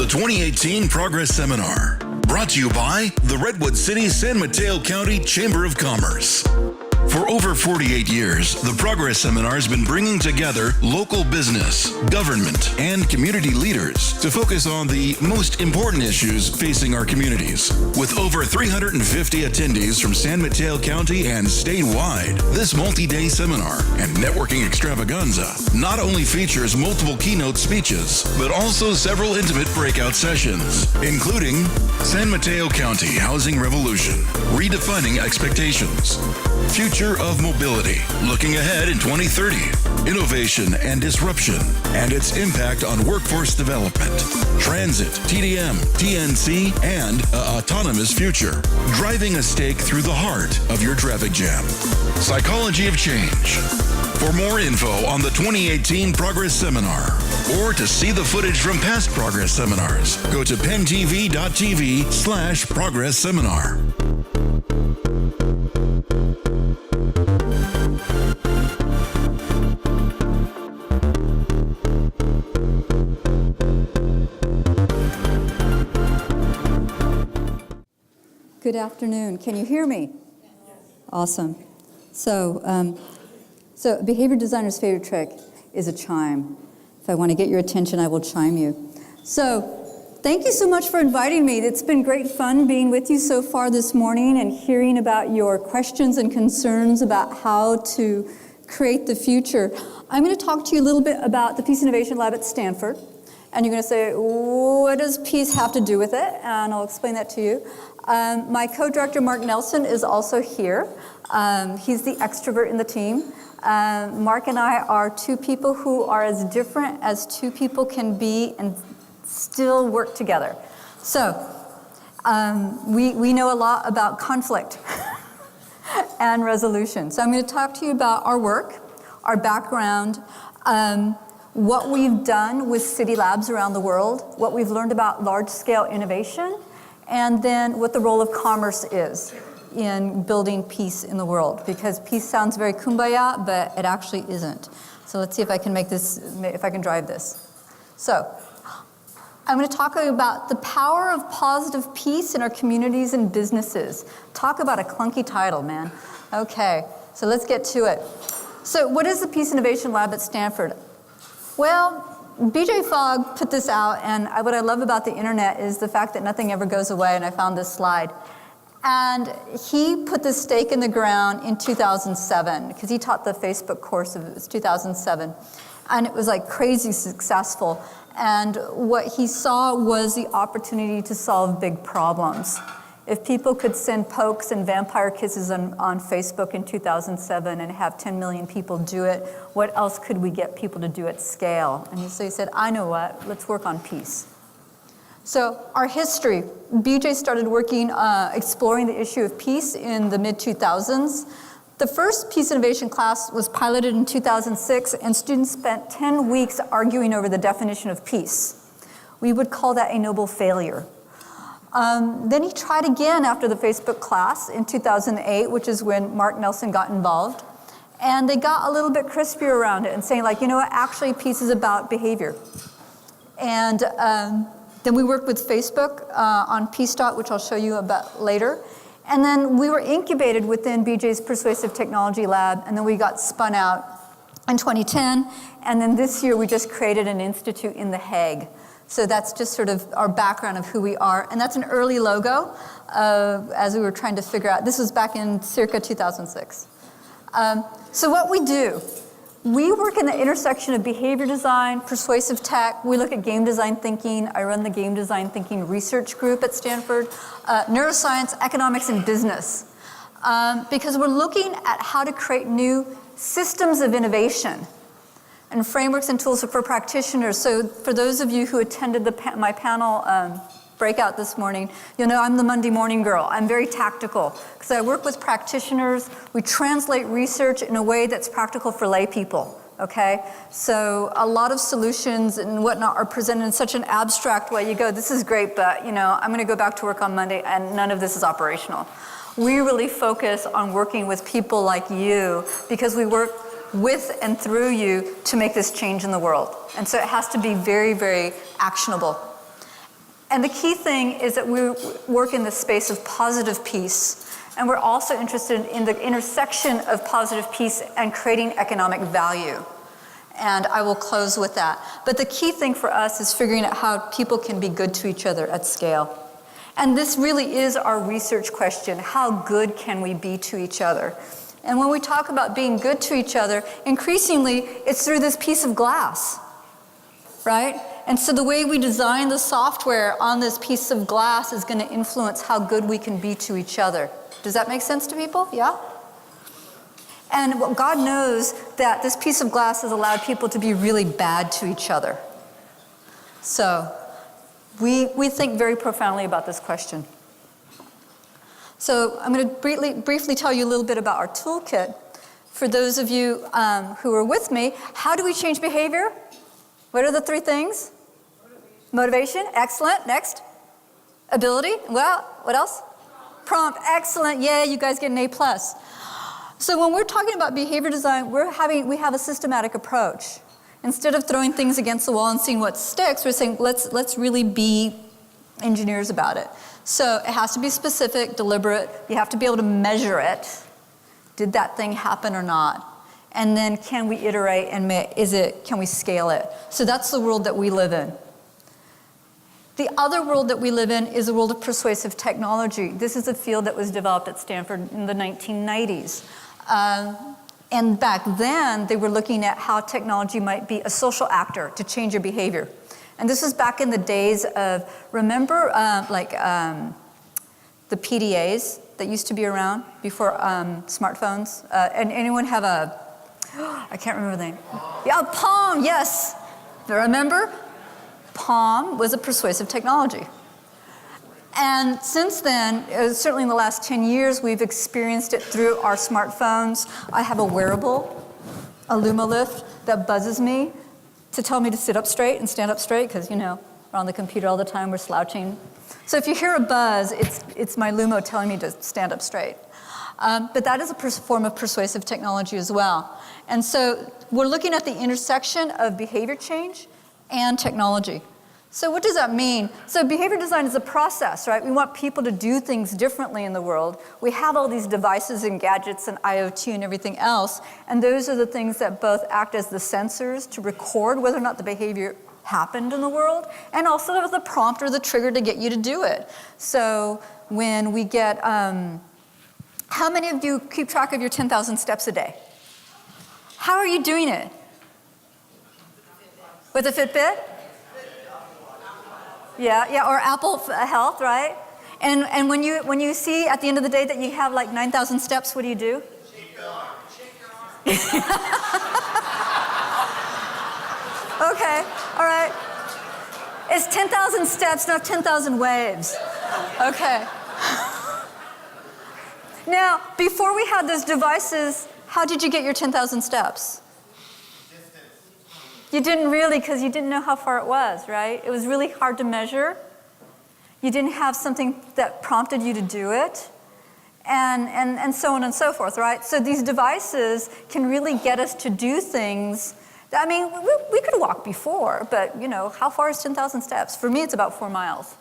The 2018 Progress Seminar, brought to you by the Redwood City San Mateo County Chamber of Commerce. For over 48 years, the Progress Seminar has been bringing together local business, government, and community leaders to focus on the most important issues facing our communities. With over 350 attendees from San Mateo County and statewide, this multi-day seminar and networking extravaganza not only features multiple keynote speeches, but also several intimate breakout sessions, including San Mateo County Housing Revolution, Redefining Expectations, Future of Mobility, Looking Ahead in 2030, Innovation and Disruption, and its impact on workforce development, Transit, TDM, TNC, and Autonomous Future, Driving a Stake through the heart of your traffic jam, Psychology of Change. For more info on the 2018 Progress Seminar, or to see the footage from past Progress Seminars, go to pentv.tv/Progress Seminar. Good afternoon. Can you hear me? Yes. Awesome. So a behavior designer's favorite trick is a chime. If I want to get your attention, I will chime you. So thank you so much for inviting me. It's been great fun being with you so far this morning and hearing about your questions and concerns about how to create the future. I'm going to talk to you a little bit about the Peace Innovation Lab at Stanford. And you're going to say, what does peace have to do with it? And I'll explain that to you. My co-director, Mark Nelson, is also here. He's the extrovert in the team. Mark and I are two people who are as different as two people can be and still work together. So we know a lot about conflict and resolution. So I'm going to talk to you about our work, our background, what we've done with city labs around the world, what we've learned about large-scale innovation, and then what the role of commerce is in building peace in the world. Because peace sounds very kumbaya, but it actually isn't. So let's see if I can make this, if I can drive this. So I'm going to talk about the power of positive peace in our communities and businesses. Talk about a clunky title, man. Okay, so let's get to it. So what is the Peace Innovation Lab at Stanford? Well, BJ Fogg put this out, and what I love about the internet is the fact that nothing ever goes away, and I found this slide. And he put this stake in the ground in 2007, because he taught the Facebook course, it was 2007. And it was like crazy successful. And what he saw was the opportunity to solve big problems. If people could send pokes and vampire kisses on Facebook in 2007 and have 10 million people do it, what else could we get people to do at scale? And so he said, I know what, let's work on peace. So our history, BJ started working, exploring the issue of peace in the mid-2000s. The first Peace Innovation class was piloted in 2006, and students spent 10 weeks arguing over the definition of peace. We would call that a noble failure. Then he tried again after the Facebook class in 2008, which is when Mark Nelson got involved. And they got a little bit crispier around it and saying, like, you know what, actually peace is about behavior. And then we worked with Facebook on Peace Dot, which I'll show you about later. And then we were incubated within BJ's Persuasive Technology Lab, and then we got spun out in 2010. And then this year we just created an institute in The Hague. So that's just sort of our background of who we are. And that's an early logo as we were trying to figure out. This was back in circa 2006. So what we do, we work in the intersection of behavior design, persuasive tech. We look at game design thinking. I run the game design thinking research group at Stanford. Neuroscience, economics, and business. Because we're looking at how to create new systems of innovation and frameworks and tools for practitioners. So for those of you who attended my panel breakout this morning, you'll know I'm the Monday morning girl. I'm very tactical because I work with practitioners. We translate research in a way that's practical for lay people, okay? So a lot of solutions and whatnot are presented in such an abstract way. You go, this is great, but you know, I'm gonna go back to work on Monday and none of this is operational. We really focus on working with people like you because we work with and through you to make this change in the world. And so it has to be very, very actionable. And the key thing is that we work in the space of positive peace. And we're also interested in the intersection of positive peace and creating economic value. And I will close with that. But the key thing for us is figuring out how people can be good to each other at scale. And this really is our research question. How good can we be to each other? And when we talk about being good to each other, increasingly, it's through this piece of glass, right? And so the way we design the software on this piece of glass is going to influence how good we can be to each other. Does that make sense to people? Yeah? And what God knows that this piece of glass has allowed people to be really bad to each other. So we think very profoundly about this question. So I'm going to briefly tell you a little bit about our toolkit. For those of you who are with me, how do we change behavior? What are the three things? Motivation. Excellent. Next. Ability. Well, what else? Prompt. Excellent. Yay, you guys get an A+. So when we're talking about behavior design, we have a systematic approach. Instead of throwing things against the wall and seeing what sticks, we're saying let's really be engineers about it. So it has to be specific, deliberate. You have to be able to measure it. Did that thing happen or not? And then can we iterate and can we scale it? So that's the world that we live in. The other world that we live in is the world of persuasive technology. This is a field that was developed at Stanford in the 1990s. And back then, they were looking at how technology might be a social actor to change your behavior. And this was back in the days of, remember the PDAs that used to be around before smartphones? And anyone have I can't remember the name. Yeah, Palm, yes. Remember? Palm was a persuasive technology. And since then, certainly in the last 10 years, we've experienced it through our smartphones. I have a wearable, a LumaLift, that buzzes me to tell me to sit up straight and stand up straight, because, we're on the computer all the time, we're slouching. So if you hear a buzz, it's my Lumo telling me to stand up straight. But that is a form of persuasive technology as well. And so we're looking at the intersection of behavior change and technology. So what does that mean? So behavior design is a process, right? We want people to do things differently in the world. We have all these devices and gadgets and IoT and everything else, and those are the things that both act as the sensors to record whether or not the behavior happened in the world, and also the prompt or the trigger to get you to do it. So when we get, how many of you keep track of your 10,000 steps a day? How are you doing it? With a Fitbit? Yeah, or Apple Health, right? And when you see at the end of the day that you have like 9,000 steps, what do you do? Shake your arm. Okay, all right. It's 10,000 steps, not 10,000 waves. Okay. Now, before we had those devices, how did you get your 10,000 steps? You didn't really, because you didn't know how far it was, right? It was really hard to measure. You didn't have something that prompted you to do it, and so on and so forth, right? So these devices can really get us to do things. I mean, we could walk before, but how far is 10,000 steps? For me, it's about 4 miles,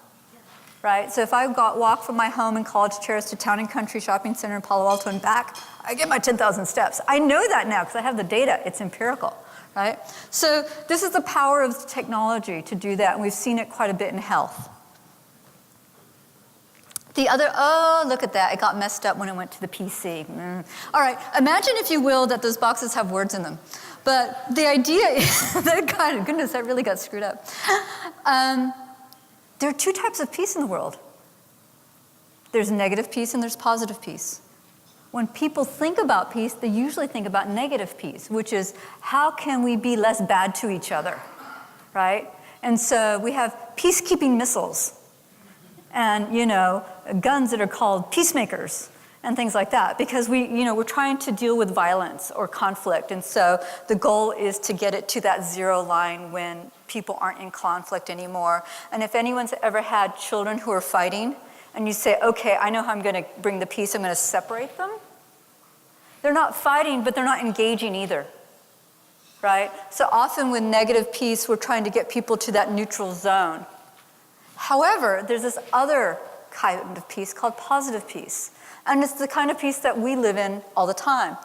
right? So if I walk from my home in College Terrace to Town and Country Shopping Center in Palo Alto and back, I get my 10,000 steps. I know that now because I have the data. It's empirical. Right? So this is the power of technology to do that, and we've seen it quite a bit in health. The other, oh, look at that. It got messed up when it went to the PC. All right, imagine, if you will, that those boxes have words in them. But the idea is, God, goodness, that really got screwed up. There are two types of peace in the world. There's negative peace and there's positive peace. When people think about peace, they usually think about negative peace, which is how can we be less bad to each other, right? And so we have peacekeeping missiles and, guns that are called peacemakers and things like that, because we're trying to deal with violence or conflict. And so the goal is to get it to that zero line when people aren't in conflict anymore. And if anyone's ever had children who are fighting, and you say, okay, I know how I'm going to bring the peace, I'm going to separate them. They're not fighting, but they're not engaging either, right? So often with negative peace, we're trying to get people to that neutral zone. However, there's this other kind of peace called positive peace. And it's the kind of peace that we live in all the time.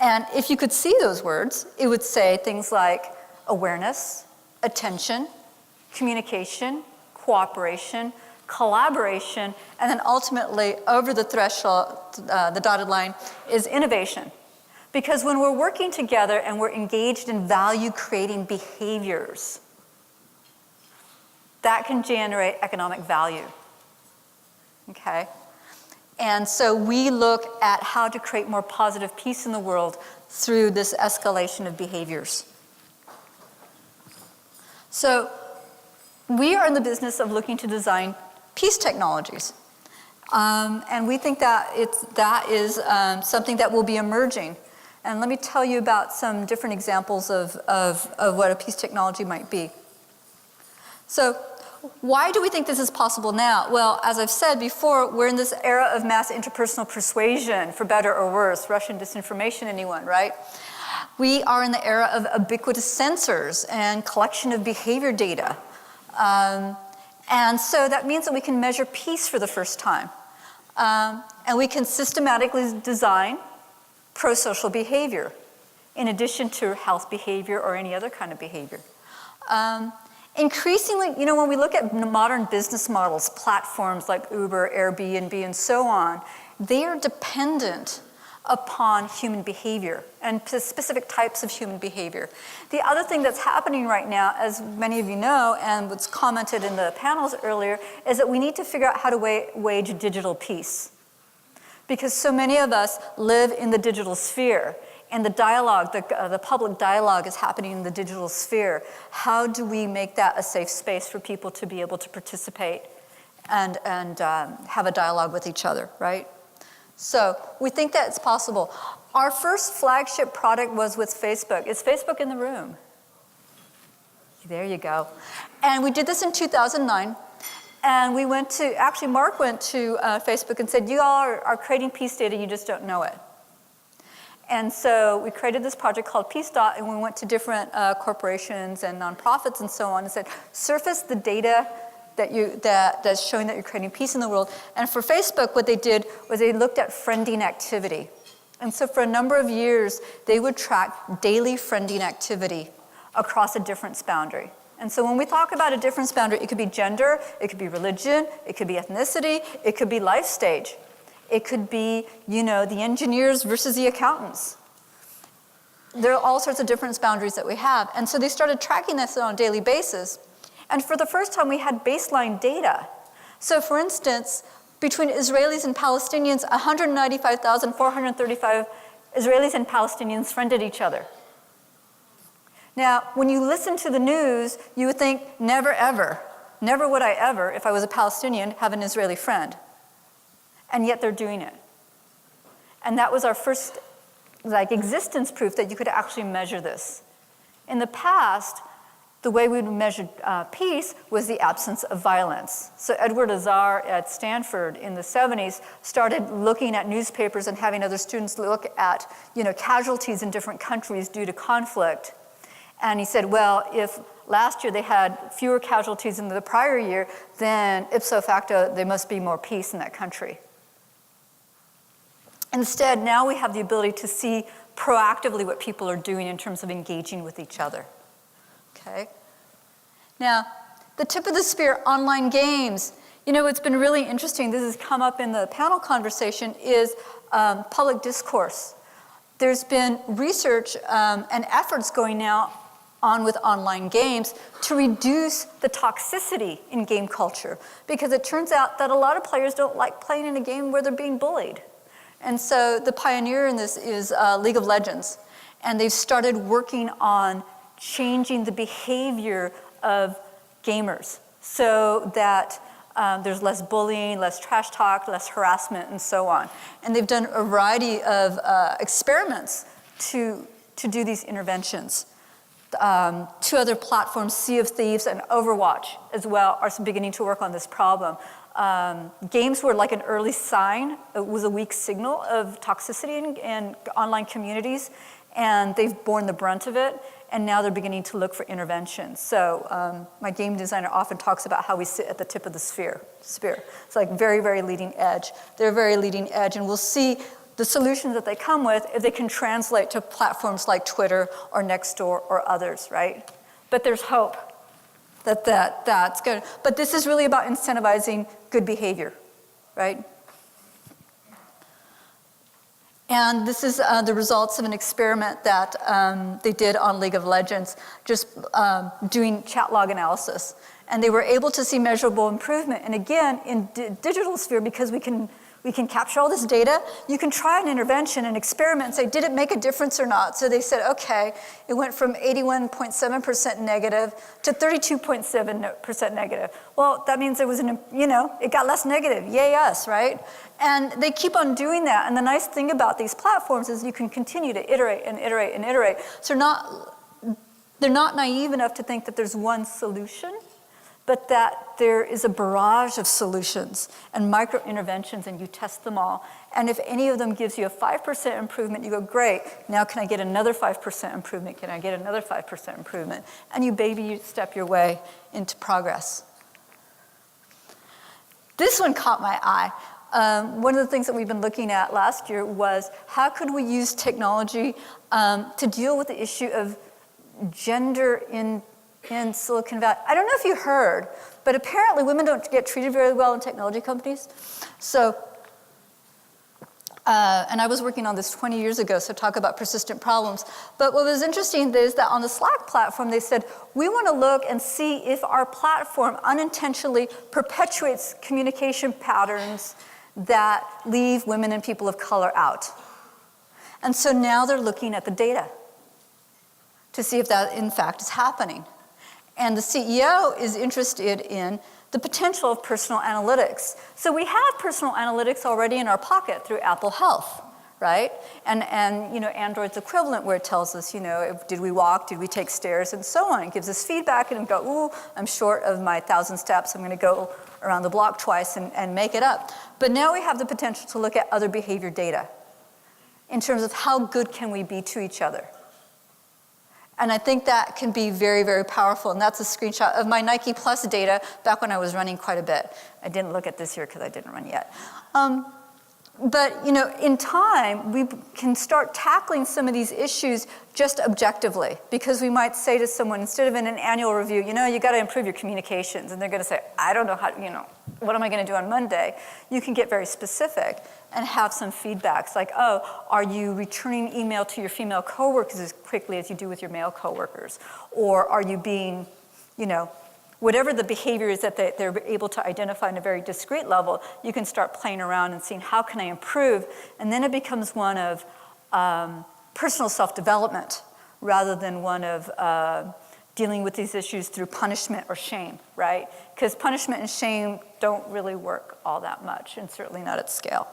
And if you could see those words, it would say things like awareness, attention, communication, cooperation, collaboration, and then ultimately over the threshold, the dotted line, is innovation. Because when we're working together and we're engaged in value-creating behaviors, that can generate economic value, okay? And so we look at how to create more positive peace in the world through this escalation of behaviors. So we are in the business of looking to design peace technologies. And we think that that is something that will be emerging. And let me tell you about some different examples of what a peace technology might be. So why do we think this is possible now? Well, as I've said before, we're in this era of mass interpersonal persuasion, for better or worse, Russian disinformation, anyone, right? We are in the era of ubiquitous sensors and collection of behavior data. And so that means that we can measure peace for the first time. And we can systematically design pro-social behavior in addition to health behavior or any other kind of behavior. Increasingly, when we look at modern business models, platforms like Uber, Airbnb, and so on, they are dependent upon human behavior and specific types of human behavior. The other thing that's happening right now, as many of you know, and was commented in the panels earlier, is that we need to figure out how to wage digital peace. Because so many of us live in the digital sphere, and the dialogue, the public dialogue is happening in the digital sphere. How do we make that a safe space for people to be able to participate and have a dialogue with each other, right? So we think that it's possible. Our first flagship product was with Facebook. Is Facebook in the room? There you go. And we did this in 2009. And we went to, actually Mark went to Facebook and said, you all are creating peace data, you just don't know it. And so we created this project called Peace Dot, and we went to different corporations and nonprofits and so on and said, surface the data that's showing that you're creating peace in the world. And for Facebook, what they did was they looked at friending activity. And so for a number of years, they would track daily friending activity across a difference boundary. And so when we talk about a difference boundary, it could be gender, it could be religion, it could be ethnicity, it could be life stage. It could be, the engineers versus the accountants. There are all sorts of difference boundaries that we have. And so they started tracking this on a daily basis. And for the first time, we had baseline data. So for instance, between Israelis and Palestinians, 195,435 Israelis and Palestinians friended each other. Now, when you listen to the news, you would think, never ever, never would I ever, if I was a Palestinian, have an Israeli friend. And yet they're doing it. And that was our first existence proof that you could actually measure this. In the past, the way we measured peace was the absence of violence. So Edward Azar at Stanford in the 70s started looking at newspapers and having other students look at casualties in different countries due to conflict. And he said, well, if last year they had fewer casualties than the prior year, then ipso facto, there must be more peace in that country. Instead, now we have the ability to see proactively what people are doing in terms of engaging with each other. Okay? Now, the tip of the spear, online games. What's been really interesting, this has come up in the panel conversation, is public discourse. There's been research and efforts going now on with online games to reduce the toxicity in game culture, because it turns out that a lot of players don't like playing in a game where they're being bullied. And so the pioneer in this is League of Legends. And they've started working on changing the behavior of gamers so that there's less bullying, less trash talk, less harassment, and so on. And they've done a variety of experiments to do these interventions. Two other platforms, Sea of Thieves and Overwatch as well, are beginning to work on this problem. Games were like an early sign. It was a weak signal of toxicity in online communities, and they've borne the brunt of it. and now they're beginning to look for interventions. So my game designer often talks about how we sit at the tip of the sphere. It's like very, very leading edge. They're very leading edge, and we'll see the solutions that they come with if they can translate to platforms like Twitter or Nextdoor or others, right? But there's hope that's good. But this is really about incentivizing good behavior, right? And this is the results of an experiment that they did on League of Legends, just doing chat log analysis. And they were able to see measurable improvement. And again, in digital sphere, because we can capture all this data, you can try an intervention and experiment and say, did it make a difference or not? So they said, okay, it went from 81.7% negative to 32.7% negative. Well, that means it was, it got less negative. Yay us, right? And they keep on doing that. And the nice thing about these platforms is you can continue to iterate and iterate and iterate. So they're not naive enough to think that there's one solution, but that there is a barrage of solutions and micro-interventions, and you test them all. And if any of them gives you a 5% improvement, you go, great, now can I get another 5% improvement? Can I get another 5% improvement? And you step your way into progress. This one caught my eye. One of the things that we've been looking at last year was how could we use technology to deal with the issue of gender in Silicon Valley. I don't know if you heard, but apparently women don't get treated very well in technology companies. So, and I was working on this 20 years ago, so talk about persistent problems. But what was interesting is that on the Slack platform, they said, we want to look and see if our platform unintentionally perpetuates communication patterns that leave women and people of color out. And so now they're looking at the data to see if that, in fact, is happening. And the CEO is interested in the potential of personal analytics. So we have personal analytics already in our pocket through Apple Health, right? And Android's equivalent, where it tells us, did we walk, did we take stairs, and so on. It gives us feedback and go, ooh, I'm short of my 1,000 steps. I'm going to go around the block twice and make it up. But now we have the potential to look at other behavior data in terms of how good can we be to each other. And I think that can be very, very powerful. And that's a screenshot of my Nike Plus data back when I was running quite a bit. I didn't look at this year because I didn't run yet. But in time, we can start tackling some of these issues just objectively, because we might say to someone, instead of in an annual review, you got to improve your communications. And they're going to say, I don't know how, what am I going to do on Monday? You can get very specific and have some feedbacks like, oh, are you returning email to your female coworkers as quickly as you do with your male coworkers? Or are you being, whatever the behavior is that they're able to identify on a very discrete level, you can start playing around and seeing how can I improve? And then it becomes one of personal self-development rather than one of dealing with these issues through punishment or shame, right? Because punishment and shame don't really work all that much, and certainly not at scale.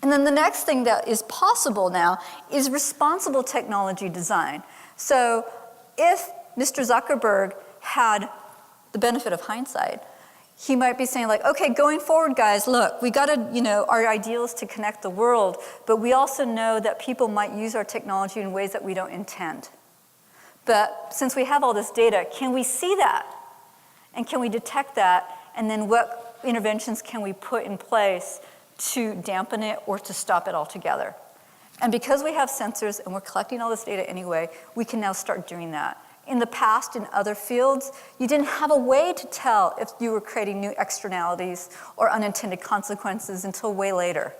And then the next thing that is possible now is responsible technology design. So if Mr. Zuckerberg had the benefit of hindsight, he might be saying like, okay, going forward, guys, look, we got to, our ideal is to connect the world, but we also know that people might use our technology in ways that we don't intend. But since we have all this data, can we see that? And can we detect that? And then what interventions can we put in place to dampen it or to stop it altogether? And because we have sensors and we're collecting all this data anyway, we can now start doing that. In the past, in other fields, you didn't have a way to tell if you were creating new externalities or unintended consequences until way later.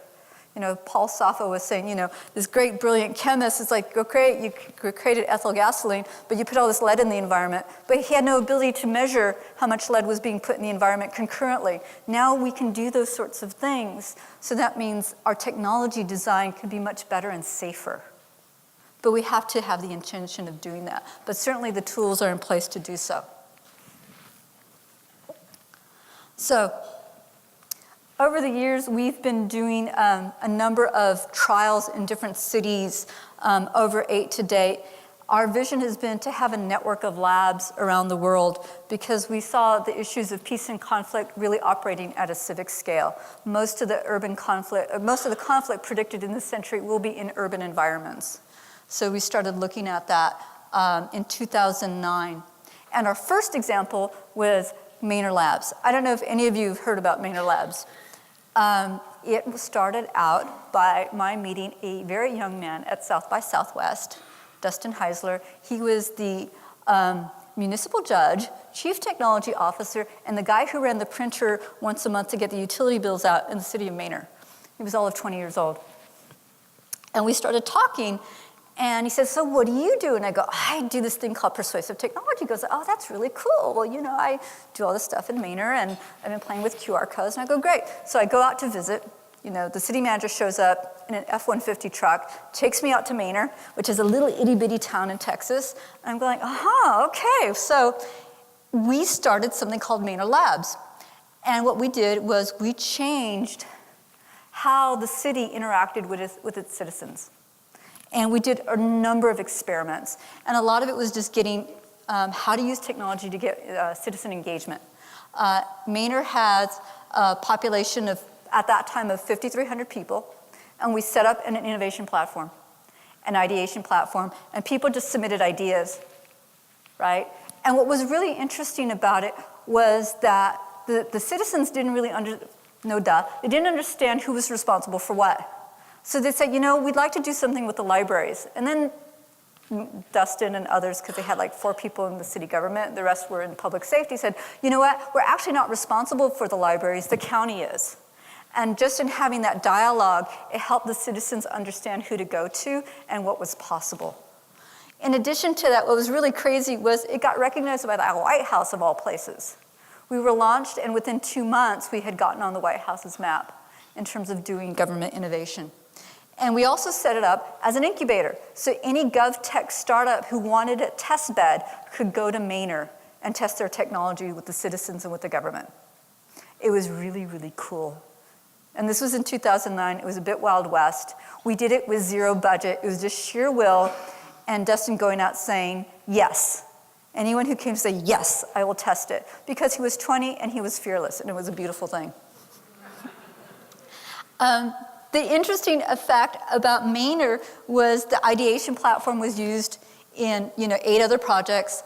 Paul Safa was saying, this great, brilliant chemist is like, you created ethyl gasoline, but you put all this lead in the environment. But he had no ability to measure how much lead was being put in the environment concurrently. Now we can do those sorts of things. So that means our technology design can be much better and safer. But we have to have the intention of doing that. But certainly the tools are in place to do so. So, over the years, we've been doing a number of trials in different cities, over 8 to date. Our vision has been to have a network of labs around the world because we saw the issues of peace and conflict really operating at a civic scale. Most of the conflict predicted in this century will be in urban environments. So we started looking at that in 2009. And our first example was Manor Labs. I don't know if any of you have heard about Manor Labs. It started out by my meeting a very young man at South by Southwest, Dustin Heisler. He was the municipal judge, chief technology officer, and the guy who ran the printer once a month to get the utility bills out in the city of Manor. He was all of 20 years old. And we started talking, and he says, so what do you do? And I go, I do this thing called Persuasive Technology. He goes, oh, that's really cool. Well, I do all this stuff in Manor, and I've been playing with QR codes. And I go, great. So I go out to visit. The city manager shows up in an F-150 truck, takes me out to Manor, which is a little itty-bitty town in Texas. And I'm going, okay. So we started something called Manor Labs. And what we did was we changed how the city interacted with its citizens. And we did a number of experiments. And a lot of it was just getting how to use technology to get citizen engagement. Manor has a population of, at that time, of 5,300 people. And we set up an innovation platform, an ideation platform, and people just submitted ideas, right? And what was really interesting about it was that the citizens didn't really they didn't understand who was responsible for what. So they said, we'd like to do something with the libraries. And then Dustin and others, because they had like 4 people in the city government, the rest were in public safety, said, you know what, we're actually not responsible for the libraries, the county is. And just in having that dialogue, it helped the citizens understand who to go to and what was possible. In addition to that, what was really crazy was it got recognized by the White House of all places. We were launched, and within 2 months, we had gotten on the White House's map in terms of doing government innovation. And we also set it up as an incubator. So any GovTech startup who wanted a test bed could go to Manor and test their technology with the citizens and with the government. It was really, really cool. And this was in 2009. It was a bit Wild West. We did it with 0 budget. It was just sheer will, and Dustin going out saying, yes. Anyone who came to say, yes, I will test it. Because he was 20 and he was fearless, and it was a beautiful thing. The interesting effect about Manor was the ideation platform was used in 8 other projects.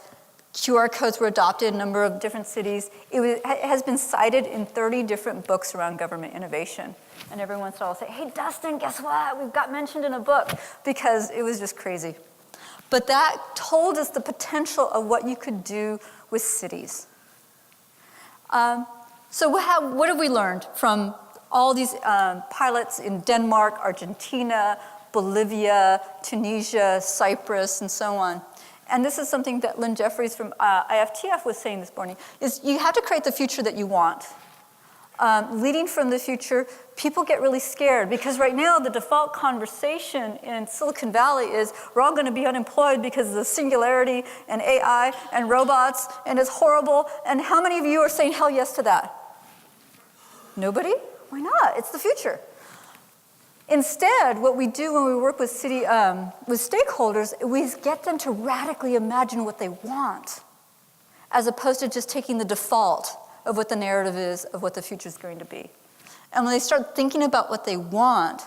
QR codes were adopted in a number of different cities. It has been cited in 30 different books around government innovation. And every once in a while I'll say, hey, Dustin, guess what? We've got mentioned in a book, because it was just crazy. But that told us the potential of what you could do with cities. So what have we learned from all these pilots in Denmark, Argentina, Bolivia, Tunisia, Cyprus, and so on? And this is something that Lynn Jeffries from IFTF was saying this morning, is you have to create the future that you want. Leading from the future, people get really scared, because right now the default conversation in Silicon Valley is we're all going to be unemployed because of the singularity and AI and robots, and it's horrible. And how many of you are saying hell yes to that? Nobody? Why not? It's the future. Instead, what we do when we work with with stakeholders, we get them to radically imagine what they want, as opposed to just taking the default of what the narrative is of what the future is going to be. And when they start thinking about what they want,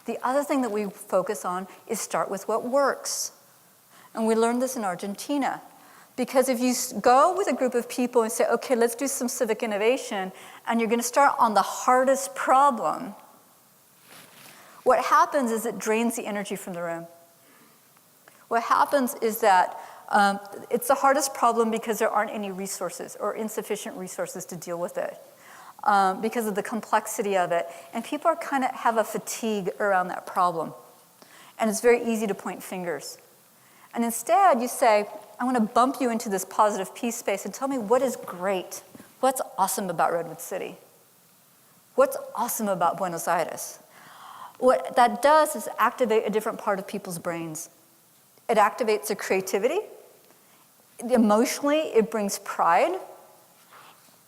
the other thing that we focus on is start with what works. And we learned this in Argentina. Because if you go with a group of people and say, okay, let's do some civic innovation, and you're going to start on the hardest problem, what happens is it drains the energy from the room. What happens is that it's the hardest problem because there aren't any resources or insufficient resources to deal with it, because of the complexity of it. And people have a fatigue around that problem. And it's very easy to point fingers. And instead, you say, I want to bump you into this positive peace space and tell me what is great. What's awesome about Redwood City? What's awesome about Buenos Aires? What that does is activate a different part of people's brains. It activates their creativity. Emotionally, it brings pride.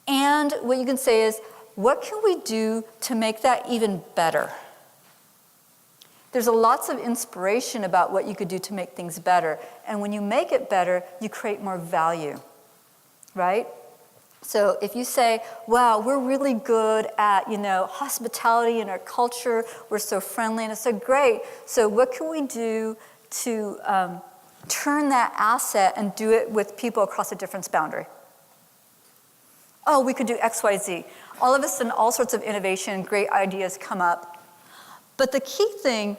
And what you can say is, what can we do to make that even better? There's lots of inspiration about what you could do to make things better. And when you make it better, you create more value, right? So if you say, wow, we're really good at, hospitality and our culture, we're so friendly and it's so great. So what can we do turn that asset and do it with people across a difference boundary. Oh, we could do X, Y, Z. All of a sudden, all sorts of innovation, great ideas come up. But the key thing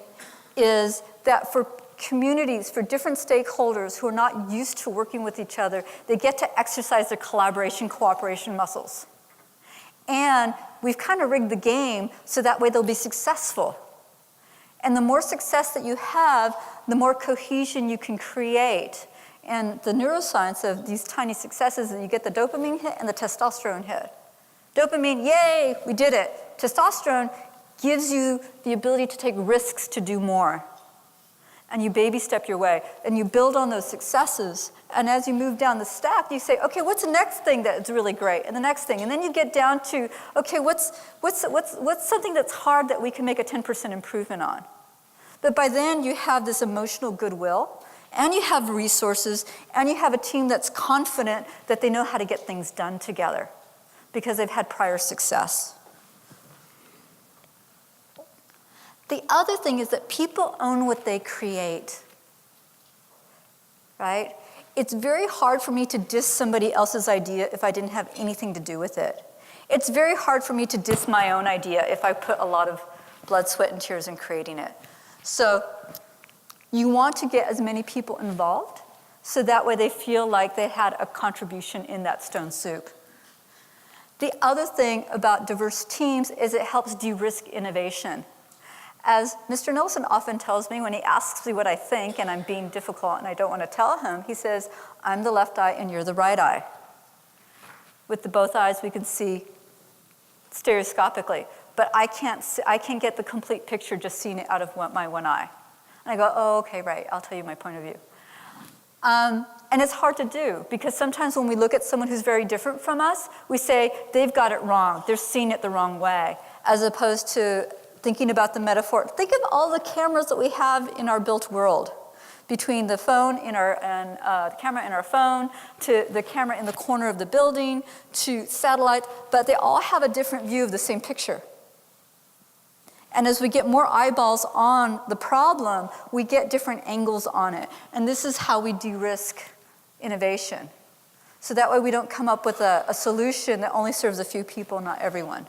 is that for communities, for different stakeholders who are not used to working with each other, they get to exercise their collaboration, cooperation muscles. And we've kind of rigged the game so that way they'll be successful. And the more success that you have, the more cohesion you can create. And the neuroscience of these tiny successes is that you get the dopamine hit and the testosterone hit. Dopamine, yay, we did it. Testosterone gives you the ability to take risks to do more. And you baby step your way. And you build on those successes. And as you move down the stack, you say, okay, what's the next thing that's really great? And the next thing. And then you get down to, okay, what's something that's hard that we can make a 10% improvement on? But by then, you have this emotional goodwill, and you have resources, and you have a team that's confident that they know how to get things done together because they've had prior success. The other thing is that people own what they create, right? It's very hard for me to diss somebody else's idea if I didn't have anything to do with it. It's very hard for me to diss my own idea if I put a lot of blood, sweat, and tears in creating it. So you want to get as many people involved so that way they feel like they had a contribution in that stone soup. The other thing about diverse teams is it helps de-risk innovation. As Mr. Nelson often tells me when he asks me what I think and I'm being difficult and I don't want to tell him, he says, I'm the left eye and you're the right eye. With the both eyes we can see stereoscopically, but I can't get the complete picture just seeing it out of my one eye. And I go, oh, okay, right, I'll tell you my point of view. And it's hard to do because sometimes when we look at someone who's very different from us, we say, they've got it wrong, they're seeing it the wrong way, as opposed to thinking about the metaphor. Think of all the cameras that we have in our built world, between the phone the camera in our phone, to the camera in the corner of the building, to satellite, but they all have a different view of the same picture. And as we get more eyeballs on the problem, we get different angles on it. And this is how we de-risk innovation. So that way we don't come up with a solution that only serves a few people, not everyone.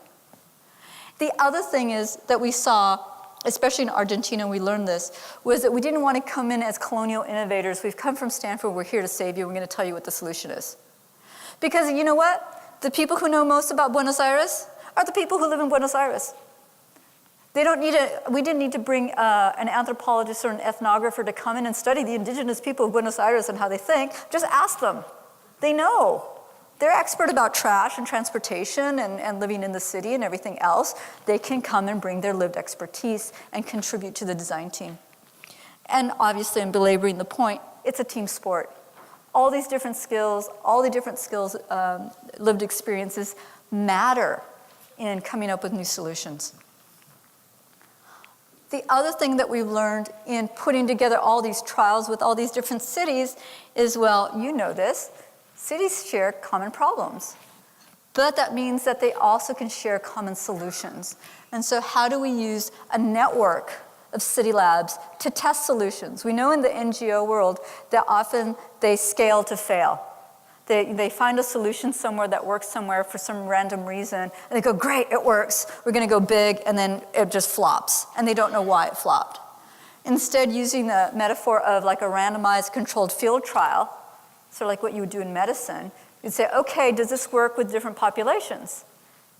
The other thing is that we saw, especially in Argentina, we learned this, was that we didn't want to come in as colonial innovators. We've come from Stanford, we're here to save you, we're going to tell you what the solution is. Because you know what? The people who know most about Buenos Aires are the people who live in Buenos Aires. We didn't need to bring an anthropologist or an ethnographer to come in and study the indigenous people of Buenos Aires and how they think. Just ask them. They know. They're expert about trash and transportation and living in the city and everything else. They can come and bring their lived expertise and contribute to the design team. And obviously, I'm belaboring the point, it's a team sport. All these different skills, lived experiences matter in coming up with new solutions. The other thing that we've learned in putting together all these trials with all these different cities is, well, you know this, cities share common problems. But that means that they also can share common solutions. And so how do we use a network of city labs to test solutions? We know in the NGO world that often they scale to fail. They find a solution somewhere that works somewhere for some random reason, and they go, great, it works. We're going to go big, and then it just flops, and they don't know why it flopped. Instead, using the metaphor of like a randomized controlled field trial, sort of like what you would do in medicine, you'd say, okay, does this work with different populations?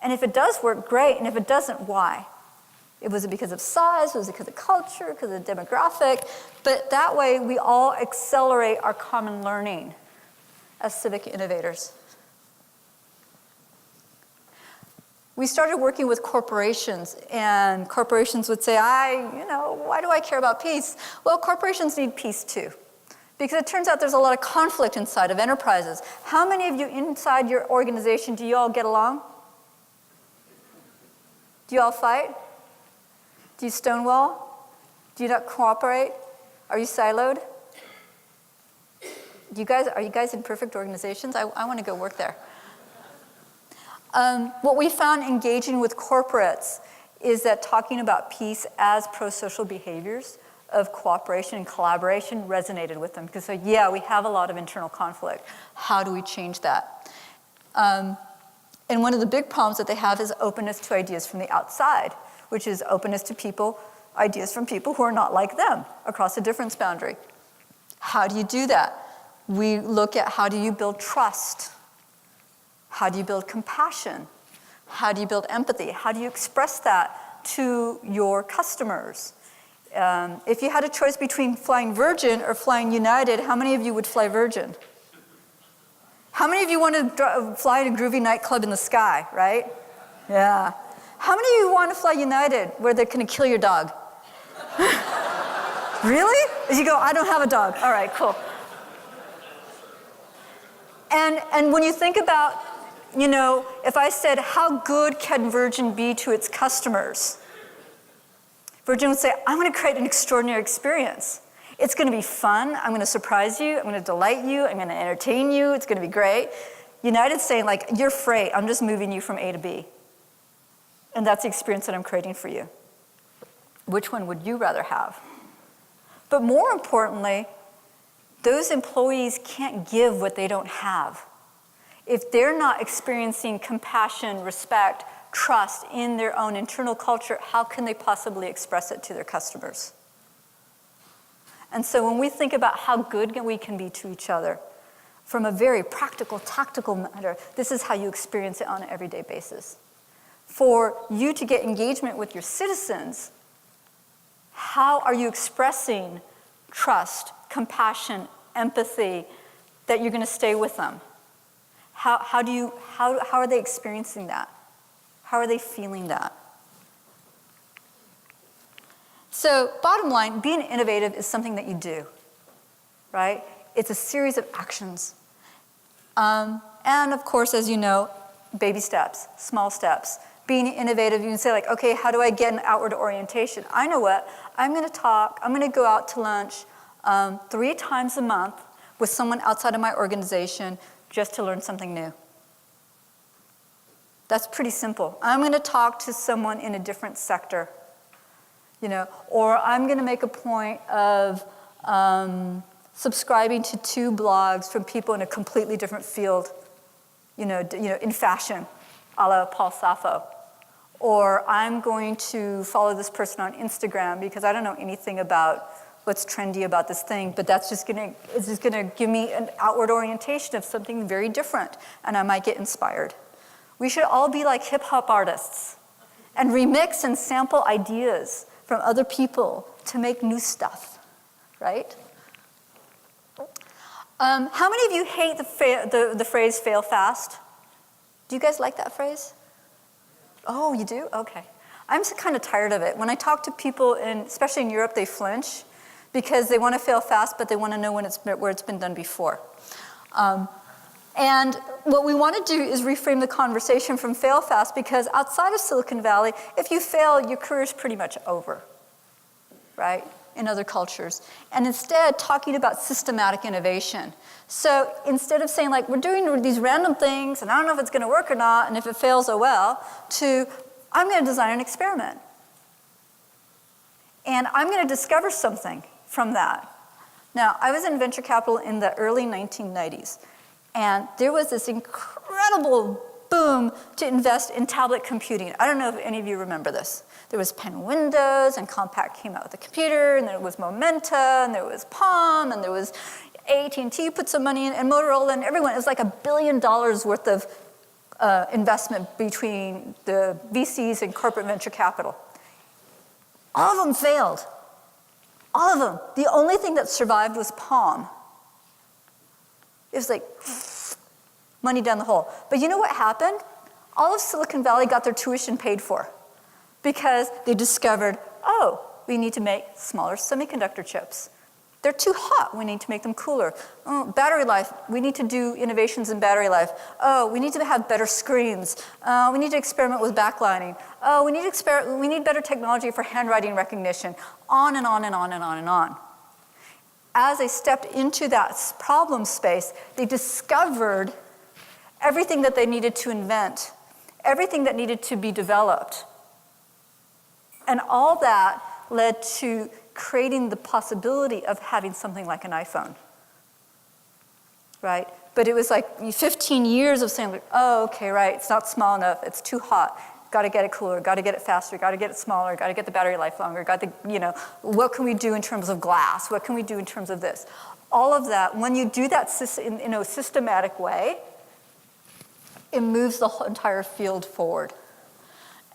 And if it does work, great, and if it doesn't, why? Was it because of size? Was it because of culture? Because of demographic? But that way, we all accelerate our common learning as civic innovators. We started working with corporations, and corporations would say, why do I care about peace? Well, corporations need peace too, because it turns out there's a lot of conflict inside of enterprises. How many of you inside your organization, do you all get along? Do you all fight? Do you stonewall? Do you not cooperate? Are you siloed? Are you guys in perfect organizations? I want to go work there. What we found engaging with corporates is that talking about peace as pro-social behaviors of cooperation and collaboration resonated with them. Because, so, yeah, we have a lot of internal conflict. How do we change that? And one of the big problems that they have is openness to ideas from the outside, which is openness to people, ideas from people who are not like them across a difference boundary. How do you do that? We look at how do you build trust? How do you build compassion? How do you build empathy? How do you express that to your customers? If you had a choice between flying Virgin or flying United, how many of you would fly Virgin? How many of you want to fly in a groovy nightclub in the sky, right? Yeah. How many of you want to fly United where they're going to kill your dog? Really? As you go, I don't have a dog. All right, cool. And when you think about, you know, if I said, how good can Virgin be to its customers? Virgin would say, I'm going to create an extraordinary experience. It's going to be fun. I'm going to surprise you. I'm going to delight you. I'm going to entertain you. It's going to be great. United's saying, like, you're freight. I'm just moving you from A to B. And that's the experience that I'm creating for you. Which one would you rather have? But more importantly, those employees can't give what they don't have. If they're not experiencing compassion, respect, trust in their own internal culture, how can they possibly express it to their customers? And so when we think about how good we can be to each other, from a very practical, tactical matter, this is how you experience it on an everyday basis. For you to get engagement with your citizens, how are you expressing trust, compassion, empathy, that you're going to stay with them? How are they experiencing that? How are they feeling that? So bottom line, being innovative is something that you do, right? It's a series of actions. And of course, as you know, baby steps, small steps. Being innovative, you can say like, okay, how do I get an outward orientation? I know what, I'm going to go out to lunch 3 times a month with someone outside of my organization just to learn something new. That's pretty simple. I'm going to talk to someone in a different sector, you know, or I'm going to make a point of subscribing to 2 blogs from people in a completely different field, you know, in fashion, a la Paul Sappho. Or I'm going to follow this person on Instagram because I don't know anything about what's trendy about this thing, but it's just gonna give me an outward orientation of something very different, and I might get inspired. We should all be like hip-hop artists and remix and sample ideas from other people to make new stuff, right? How many of you hate the phrase fail fast? Do you guys like that phrase? Oh, you do? Okay. I'm kind of tired of it. When I talk to people, especially in Europe, they flinch because they want to fail fast, but they want to know where it's been done before. And what we want to do is reframe the conversation from fail fast, because outside of Silicon Valley, if you fail, your career is pretty much over, right, in other cultures. And instead, talking about systematic innovation. So instead of saying, like, we're doing these random things, and I don't know if it's going to work or not, and if it fails, oh well, to, I'm going to design an experiment. And I'm going to discover something from that. Now, I was in venture capital in the early 1990s, and there was this incredible boom to invest in tablet computing. I don't know if any of you remember this. There was Pen Windows, and Compaq came out with a computer, and there was Momenta, and there was Palm, and there was AT&T put some money in, and Motorola, and everyone. It was like $1 billion worth of investment between the VCs and corporate venture capital. All of them failed. All of them. The only thing that survived was Palm. It was like money down the hole. But you know what happened? All of Silicon Valley got their tuition paid for because they discovered, oh, we need to make smaller semiconductor chips. They're too hot. We need to make them cooler. Oh, battery life. We need to do innovations in battery life. Oh, we need to have better screens. We need to experiment with backlighting. Oh, we need better technology for handwriting recognition. On and on and on and on and on. As they stepped into that problem space, they discovered everything that they needed to invent, everything that needed to be developed. And all that led to creating the possibility of having something like an iPhone, right? But it was like 15 years of saying, like, oh, okay, right, it's not small enough, it's too hot, got to get it cooler, got to get it faster, got to get it smaller, got to get the battery life longer, got to, what can we do in terms of glass? What can we do in terms of this? All of that, when you do that in a systematic way, it moves the whole entire field forward.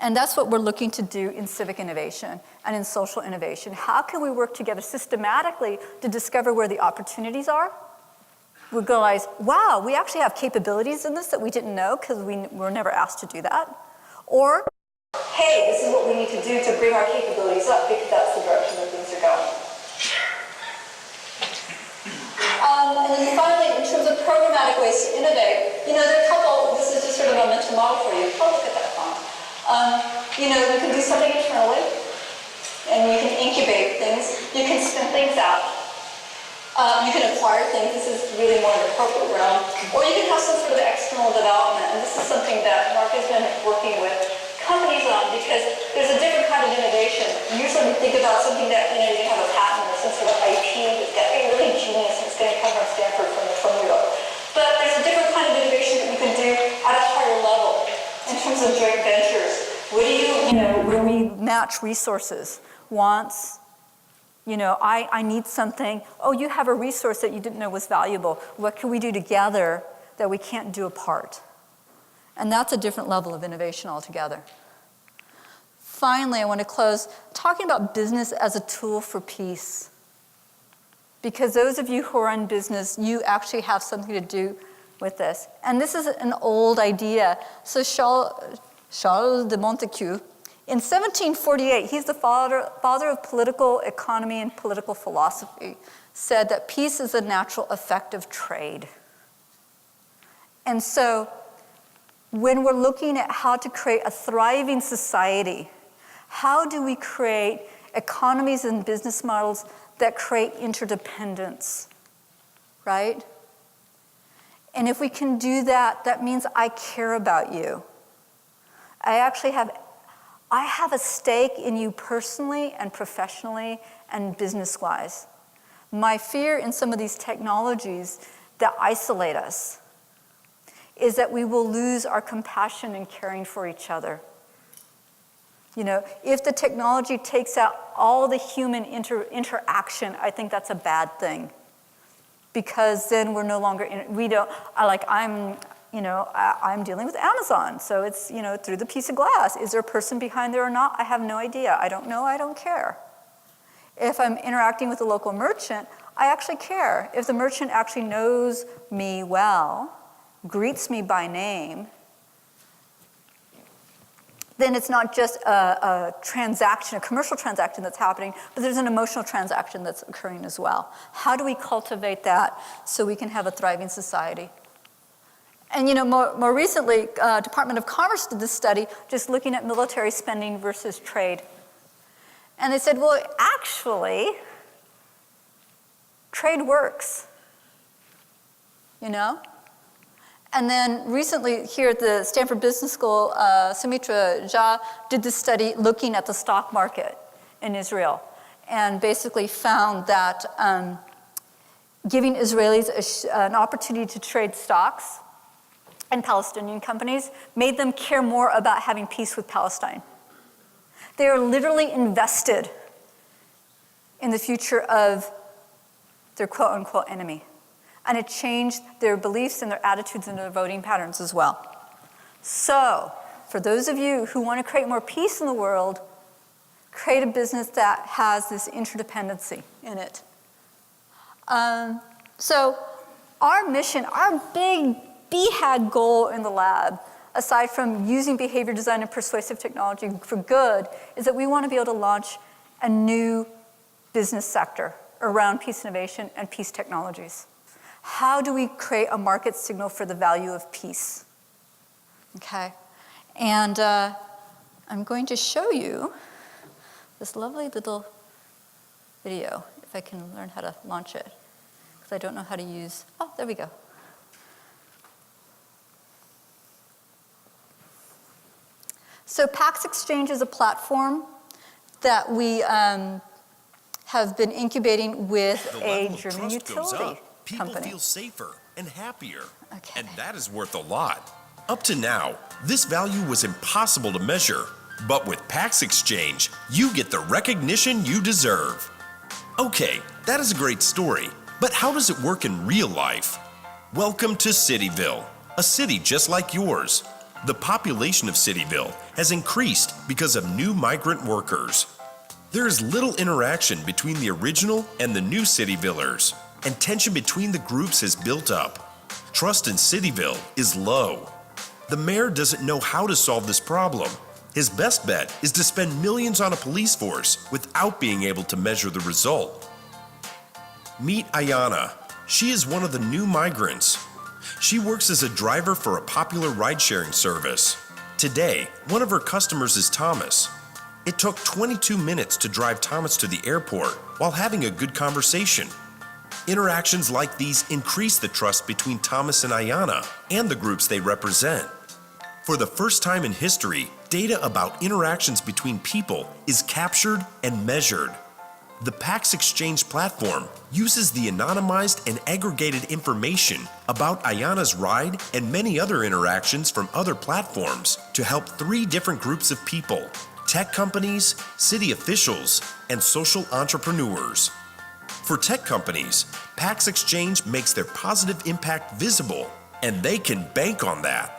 And that's what we're looking to do in civic innovation and in social innovation. How can we work together systematically to discover where the opportunities are? We realize, wow, we actually have capabilities in this that we didn't know because we were never asked to do that. Or, hey, this is what we need to do to bring our capabilities up because that's the direction that things are going. And then finally, in terms of programmatic ways to innovate, there are a couple, this is just sort of a mental model for you. Oh, look at that font. You can do something internally, and you can incubate things. You can spin things out. You can acquire things. This is really more in the corporate realm. Or you can have some sort of external development, and this is something that Mark has been working with companies on because there's a different kind of innovation. Usually we think about something that, you can have a patent or some sort of IP that's got to be really genius and it's going to come from Stanford from New York. But there's a different kind of innovation that you can do at a higher level in terms of joint ventures. What do where we match resources, wants, I need something. Oh, you have a resource that you didn't know was valuable. What can we do together that we can't do apart? And that's a different level of innovation altogether. Finally, I want to close talking about business as a tool for peace. Because those of you who are in business, you actually have something to do with this. And this is an old idea. So Charles de Montesquieu, in 1748, he's the father of political economy and political philosophy, said that peace is a natural effect of trade. And so when we're looking at how to create a thriving society, how do we create economies and business models that create interdependence, right? And if we can do that, that means I care about you. I have a stake in you personally and professionally and business-wise. My fear in some of these technologies that isolate us is that we will lose our compassion and caring for each other. If the technology takes out all the human interaction, I think that's a bad thing. Because then we're no longer, I'm dealing with Amazon, so it's, through the piece of glass. Is there a person behind there or not? I have no idea. I don't know, I don't care. If I'm interacting with a local merchant, I actually care. If the merchant actually knows me well, greets me by name, then it's not just a transaction, a commercial transaction that's happening, but there's an emotional transaction that's occurring as well. How do we cultivate that so we can have a thriving society? And more recently, Department of Commerce did this study just looking at military spending versus trade. And they said, well, actually, trade works, And then recently here at the Stanford Business School, Sumitra Jha did this study looking at the stock market in Israel and basically found that giving Israelis an opportunity to trade stocks and Palestinian companies made them care more about having peace with Palestine. They are literally invested in the future of their quote-unquote enemy. And it changed their beliefs and their attitudes and their voting patterns as well. So, for those of you who want to create more peace in the world, create a business that has this interdependency in it. So, our mission, our big BHAG goal in the lab, aside from using behavior design and persuasive technology for good, is that we want to be able to launch a new business sector around peace innovation and peace technologies. How do we create a market signal for the value of peace? Okay, and I'm going to show you this lovely little video, if I can learn how to launch it, because I don't know how to use, oh, there we go. So PAX Exchange is a platform that we have been incubating with The a level of German trust goes utility up. People company. feel safer and happier. Okay. And that is worth a lot. Up to now, this value was impossible to measure. But with Pax Exchange, you get the recognition you deserve. Okay, that is a great story. But how does it work in real life? Welcome to Cityville, a city just like yours. The population of Cityville has increased because of new migrant workers. There is little interaction between the original and the new Cityvillers, and tension between the groups has built up. Trust in Cityville is low. The mayor doesn't know how to solve this problem. His best bet is to spend millions on a police force without being able to measure the result. Meet Ayana. She is one of the new migrants. She works as a driver for a popular ride-sharing service. Today, one of her customers is Thomas. It took 22 minutes to drive Thomas to the airport while having a good conversation. Interactions like these increase the trust between Thomas and Ayana and the groups they represent. For the first time in history, data about interactions between people is captured and measured. The Pax Exchange platform uses the anonymized and aggregated information about Ayana's ride and many other interactions from other platforms to help 3 different groups of people: tech companies, city officials, and social entrepreneurs. For tech companies, Pax Exchange makes their positive impact visible, and they can bank on that.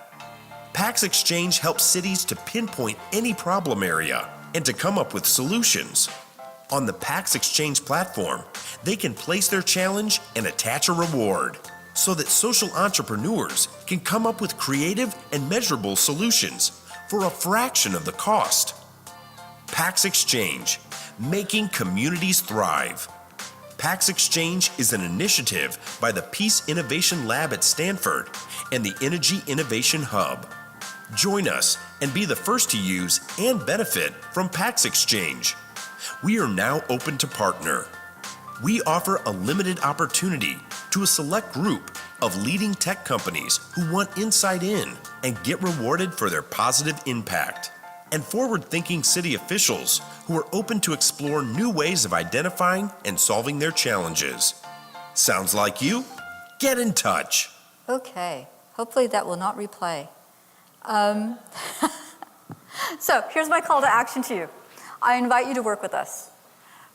Pax Exchange helps cities to pinpoint any problem area and to come up with solutions. On the Pax Exchange platform, they can place their challenge and attach a reward so that social entrepreneurs can come up with creative and measurable solutions for a fraction of the cost. Pax Exchange, making communities thrive. Pax Exchange is an initiative by the Peace Innovation Lab at Stanford and the Energy Innovation Hub. Join us and be the first to use and benefit from Pax Exchange. We are now open to partner. We offer a limited opportunity to a select group of leading tech companies who want insight in and get rewarded for their positive impact, and forward-thinking city officials who are open to explore new ways of identifying and solving their challenges. Sounds like you? Get in touch. Okay, hopefully that will not replay. So here's my call to action to you. I invite you to work with us.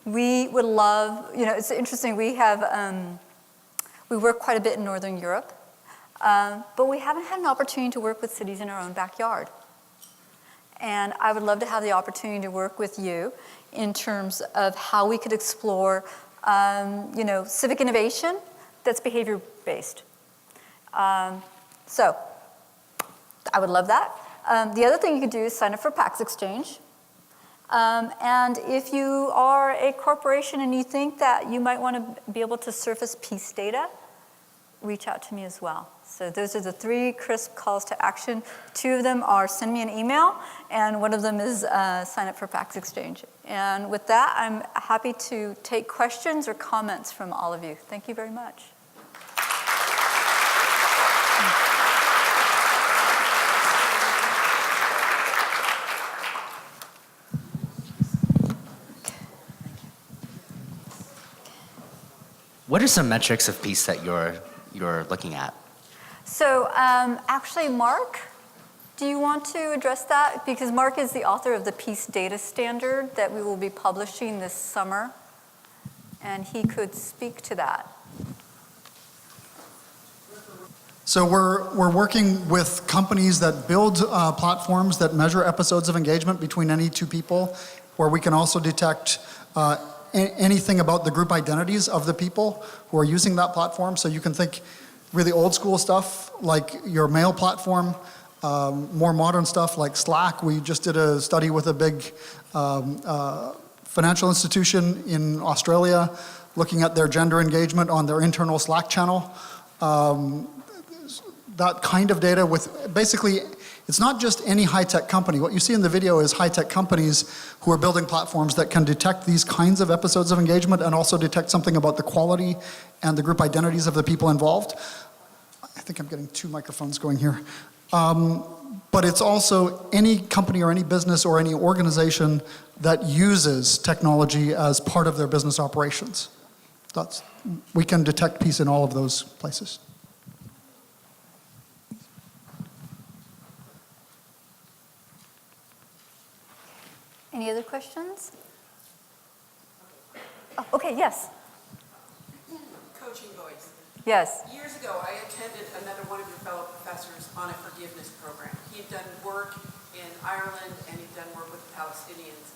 We would love, it's interesting, we work quite a bit in Northern Europe, but we haven't had an opportunity to work with cities in our own backyard. And I would love to have the opportunity to work with you in terms of how we could explore, civic innovation that's behavior-based. So I would love that. The other thing you could do is sign up for Pax Exchange. And if you are a corporation and you think that you might want to be able to surface peace data, reach out to me as well. So those are the 3 crisp calls to action. 2 of them are send me an email, and one of them is sign up for Pax Exchange. And with that, I'm happy to take questions or comments from all of you. Thank you very much. What are some metrics of peace that you're looking at? So actually, Mark, do you want to address that? Because Mark is the author of the Peace Data Standard that we will be publishing this summer, and he could speak to that. So we're working with companies that build platforms that measure episodes of engagement between any 2 people, where we can also detect anything about the group identities of the people who are using that platform. So you can think really old school stuff like your mail platform, more modern stuff like Slack. We just did a study with a big financial institution in Australia looking at their gender engagement on their internal Slack channel. That kind of data with basically, it's not just any high-tech company. What you see in the video is high-tech companies who are building platforms that can detect these kinds of episodes of engagement and also detect something about the quality and the group identities of the people involved. I think I'm getting 2 microphones going here. but it's also any company or any business or any organization that uses technology as part of their business operations. We can detect peace in all of those places. Any other questions? Oh, okay, yes. Coaching voice. Yes. Years ago, I attended another one of your fellow professors on a forgiveness program. He'd done work in Ireland and he'd done work with the Palestinians.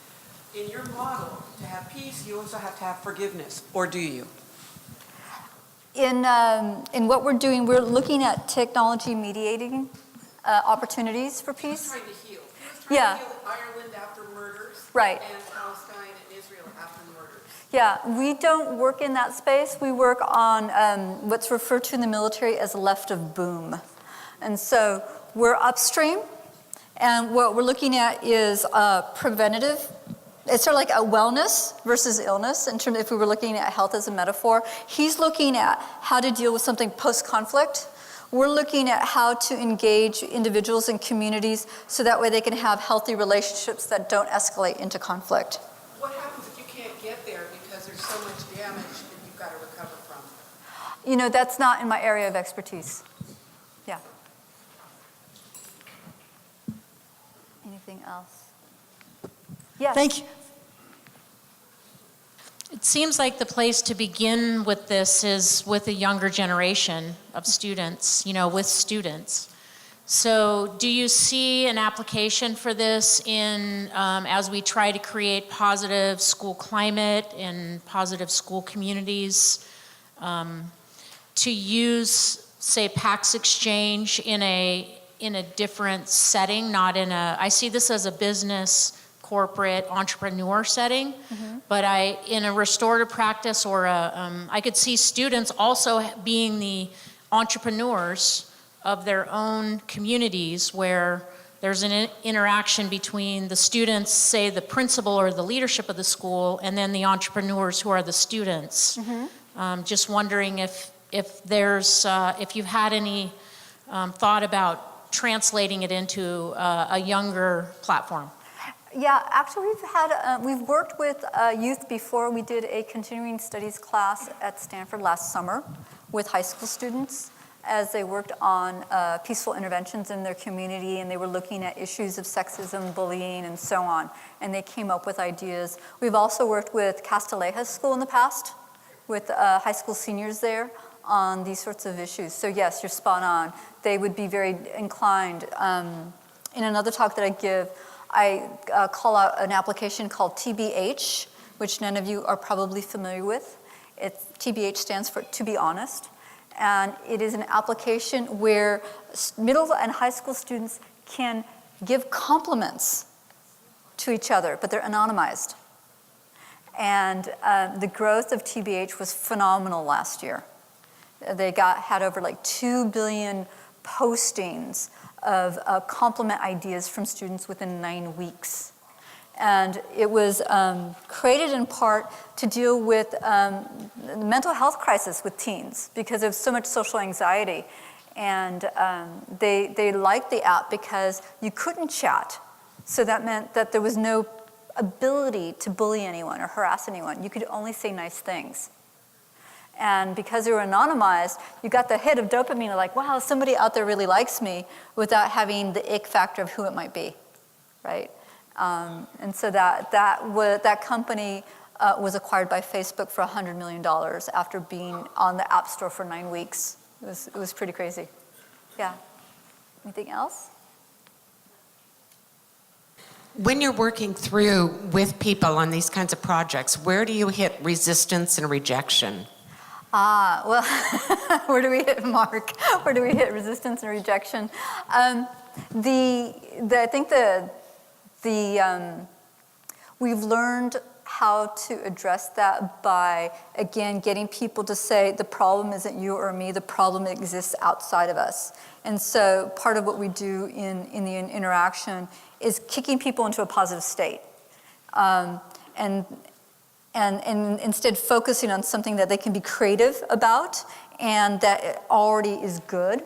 In your model, to have peace, you also have to have forgiveness, or do you? In what we're doing, we're looking at technology mediating opportunities for He was peace. trying to heal. He was trying to heal Ireland after murders. Right. And Palestine and Israel after murders. Yeah, we don't work in that space. We work on what's referred to in the military as left of boom. And so we're upstream, and what we're looking at is preventative. It's sort of like a wellness versus illness in terms of if we were looking at health as a metaphor. He's looking at how to deal with something post-conflict. We're looking at how to engage individuals and communities so that way they can have healthy relationships that don't escalate into conflict. What happens if you can't get there because there's so much damage that you've got to recover from? You know, that's not in my area of expertise. Yeah. Anything else? Yes. Thank you. It seems like the place to begin with this is with a younger generation of students, with students. So do you see an application for this in, as we try to create positive school climate and positive school communities, to use, say, PAX Exchange in a different setting, not in a, I see this as a business, corporate, entrepreneur setting, but in a restorative practice or I could see students also being the entrepreneurs of their own communities where there's an interaction between the students, say the principal or the leadership of the school, and then the entrepreneurs who are the students. Just wondering if you've had any thought about translating it into a younger platform. Yeah, actually we've worked with youth before. We did a continuing studies class at Stanford last summer with high school students as they worked on peaceful interventions in their community, and they were looking at issues of sexism, bullying, and so on, and they came up with ideas. We've also worked with Castilleja's school in the past with high school seniors there on these sorts of issues. So yes, you're spot on. They would be very inclined. In another talk that I give, I call out an application called TBH, which none of you are probably familiar with. TBH stands for To Be Honest. And it is an application where middle and high school students can give compliments to each other, but they're anonymized. And the growth of TBH was phenomenal last year. They had over like 2 billion postings of compliment ideas from students within 9 weeks. And it was created in part to deal with the mental health crisis with teens because of so much social anxiety. And they liked the app because you couldn't chat. So that meant that there was no ability to bully anyone or harass anyone. You could only say nice things. And because they were anonymized, you got the hit of dopamine of like, wow, somebody out there really likes me, without having the ick factor of who it might be, right? And so that company was acquired by Facebook for $100 million after being on the App Store for 9 weeks. It was pretty crazy. Yeah. Anything else? When you're working through with people on these kinds of projects, where do you hit resistance and rejection? Well, where do we hit, Mark? Where do we hit resistance and rejection? I think we've learned how to address that by, again, getting people to say the problem isn't you or me, the problem exists outside of us. And so part of what we do in the interaction is kicking people into a positive state. And instead focusing on something that they can be creative about and that already is good.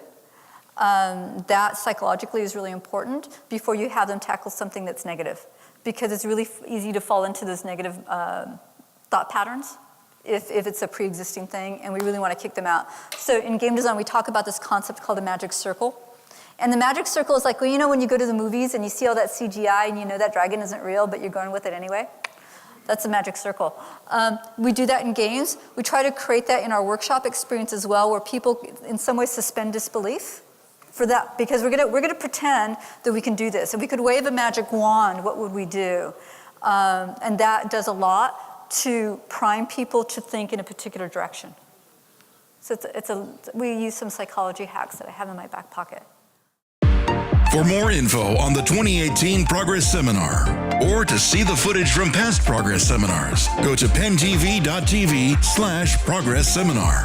That psychologically is really important before you have them tackle something that's negative, because it's really easy to fall into those negative thought patterns if it's a pre-existing thing, and we really want to kick them out. So in game design, we talk about this concept called a magic circle. And the magic circle is like, well, you know when you go to the movies and you see all that CGI and you know that dragon isn't real, but you're going with it anyway? That's a magic circle. We do that in games. We try to create that in our workshop experience as well, where people in some way suspend disbelief for that, because we're gonna pretend that we can do this. If we could wave a magic wand, what would we do? And that does a lot to prime people to think in a particular direction. So we use some psychology hacks that I have in my back pocket. For more info on the 2018 Progress Seminar, or to see the footage from past Progress Seminars, go to pentv.tv/Progress Seminar.